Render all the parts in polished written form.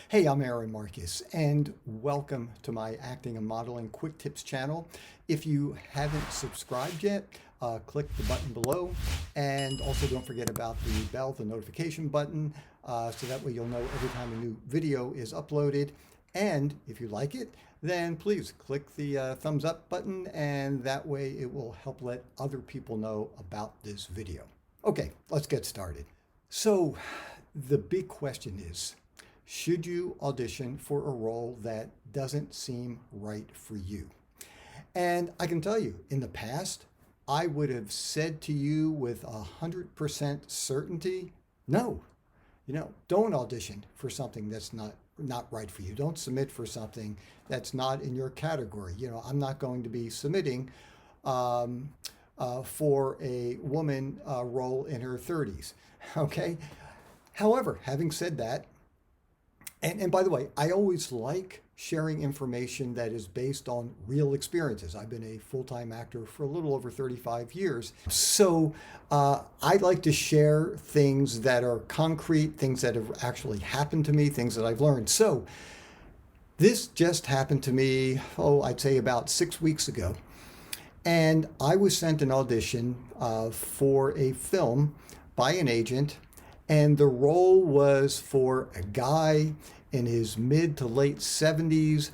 Hey, I'm Aaron Marcus, and welcome to my Acting and Modeling Quick Tips channel. If you haven't subscribed yet, click the button below, and also don't forget about the bell, the notification button, so that way you'll know every time a new video is uploaded. And if you like it, then please click the thumbs up button, and that way it will help let other people know about this video. Okay, let's get started. So the big question is, should you audition for a role that doesn't seem right for you? And I can tell you, in the past, I would have said to you with 100% certainty, no, don't audition for something that's not right for you. Don't submit for something that's not in your category. I'm not going to be submitting for a woman role in her 30s. Okay. However, having said that, and by the way, I always like sharing information that is based on real experiences. I've been a full-time actor for a little over 35 years. So I like to share things that are concrete, things that have actually happened to me, things that I've learned. So this just happened to me, I'd say about 6 weeks ago. And I was sent an audition for a film by an agent. And the role was for a guy in his mid to late 70s,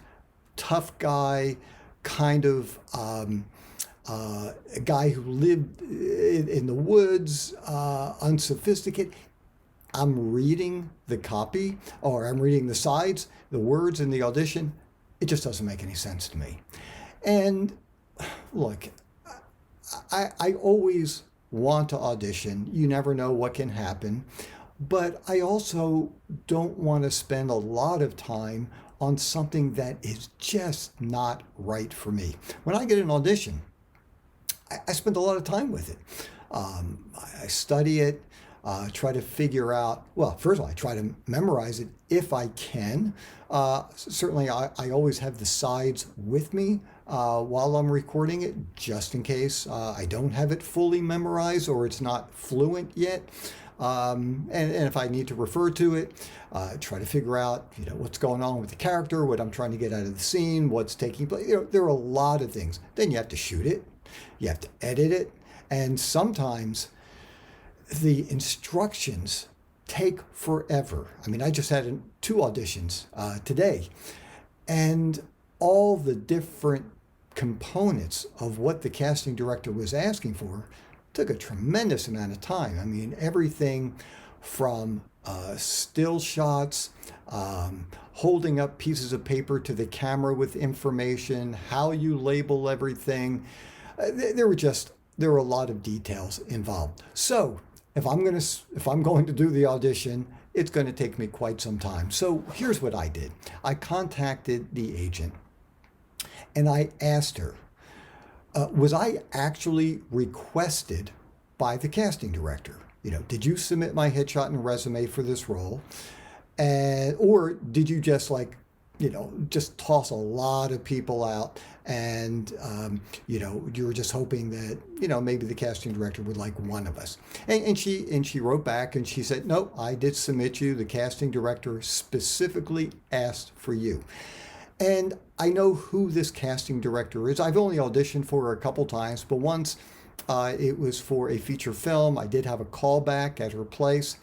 tough guy, kind of a guy who lived in the woods, unsophisticated. I'm reading the copy, or I'm reading the sides, the words in the audition. It just doesn't make any sense to me. And look, I always want to audition. You never know what can happen. But I also don't want to spend a lot of time on something that is just not right for me. When I get an audition, I spend a lot of time with it. I study it, try to figure out, well, first of all, I try to memorize it if I can. Certainly, I always have the sides with me while I'm recording it, just in case I don't have it fully memorized or it's not fluent yet. And if I need to refer to it, try to figure out, what's going on with the character, what I'm trying to get out of the scene, what's taking place. There are a lot of things. Then you have to shoot it, you have to edit it, and sometimes the instructions take forever. I mean, I just had 2 auditions today, and all the different components of what the casting director was asking for took a tremendous amount of time. I mean, everything from still shots, holding up pieces of paper to the camera with information, how you label everything. There were a lot of details involved. So if I'm going to do the audition, it's going to take me quite some time. So here's what I did. I contacted the agent and I asked her, was I actually requested by the casting director? Did you submit my headshot and resume for this role? Or did you just just toss a lot of people out and, you were just hoping that, maybe the casting director would like one of us? And she wrote back and she said, no, I did submit you. The casting director specifically asked for you. And I know who this casting director is. I've only auditioned for her a couple times, but once it was for a feature film. I did have a callback at her place.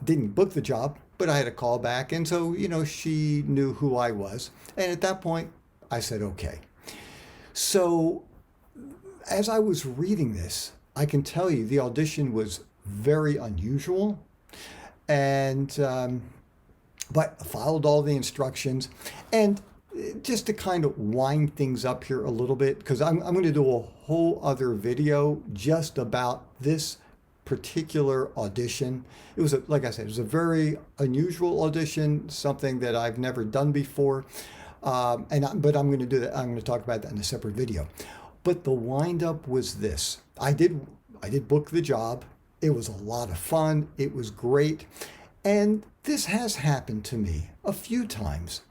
Didn't book the job, but I had a callback. And so, she knew who I was. And at that point, I said, okay. So as I was reading this, I can tell you the audition was very unusual. And but I followed all the instructions. And just to kind of wind things up here a little bit, because I'm going to do a whole other video just about this particular audition. It was, like I said, it was a very unusual audition, something that I've never done before. But I'm going to do that. I'm going to talk about that in a separate video. But the wind up was this. I did book the job. It was a lot of fun. It was great. And this has happened to me a few times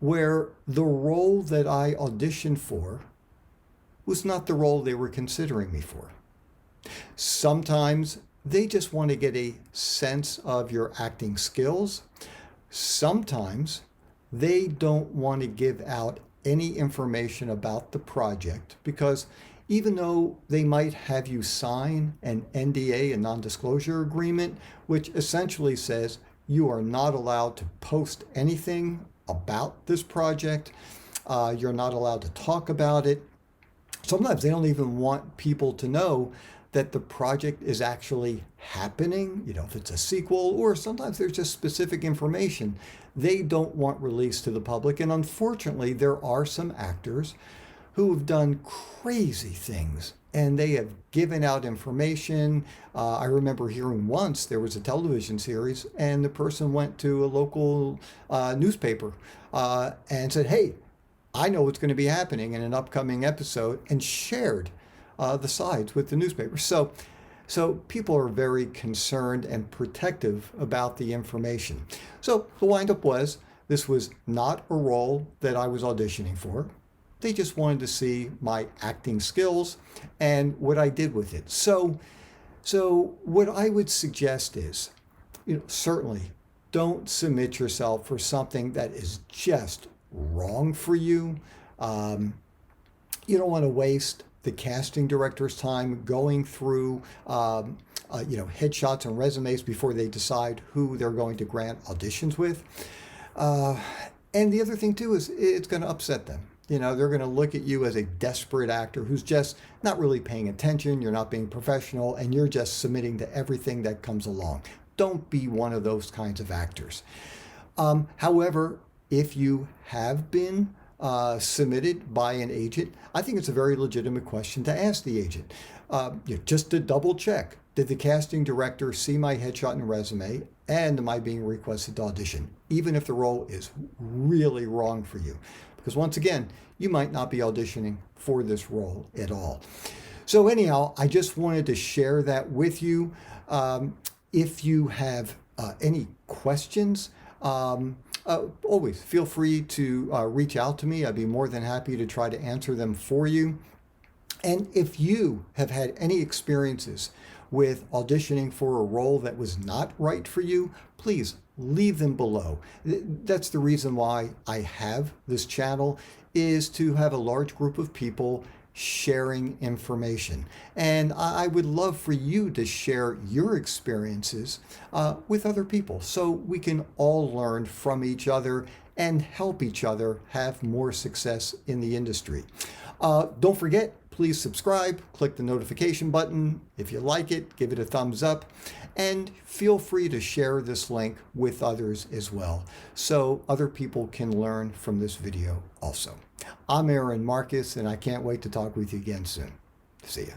where the role that I auditioned for was not the role they were considering me for. Sometimes they just want to get a sense of your acting skills. Sometimes they don't want to give out any information about the project because even though they might have you sign an NDA, a non-disclosure agreement, which essentially says you are not allowed to post anything about this project, you're not allowed to talk about it. Sometimes they don't even want people to know that the project is actually happening, if it's a sequel, or sometimes there's just specific information they don't want released to the public. And unfortunately, there are some actors who have done crazy things and they have given out information. I remember hearing once there was a television series and the person went to a local newspaper and said, hey, I know what's going to be happening in an upcoming episode, and shared the sides with the newspaper. So people are very concerned and protective about the information. So the windup was, this was not a role that I was auditioning for. They just wanted to see my acting skills and what I did with it. So what I would suggest is, certainly don't submit yourself for something that is just wrong for you. You don't want to waste the casting director's time going through headshots and resumes before they decide who they're going to grant auditions with. And the other thing too is it's going to upset them. They're going to look at you as a desperate actor who's just not really paying attention. You're not being professional and you're just submitting to everything that comes along. Don't be one of those kinds of actors. However, if you have been submitted by an agent, I think it's a very legitimate question to ask the agent. Just to double check, did the casting director see my headshot and resume, and am I being requested to audition, even if the role is really wrong for you? Because once again, you might not be auditioning for this role at all. So anyhow, I just wanted to share that with you. If you have any questions, always feel free to reach out to me. I'd be more than happy to try to answer them for you. And if you have had any experiences with auditioning for a role that was not right for you, please leave them below. That's the reason why I have this channel, is to have a large group of people sharing information. And I would love for you to share your experiences with other people so we can all learn from each other and help each other have more success in the industry. Don't forget, please subscribe, click the notification button. If you like it, give it a thumbs up, and feel free to share this link with others as well so other people can learn from this video also. I'm Aaron Marcus, and I can't wait to talk with you again soon. See ya.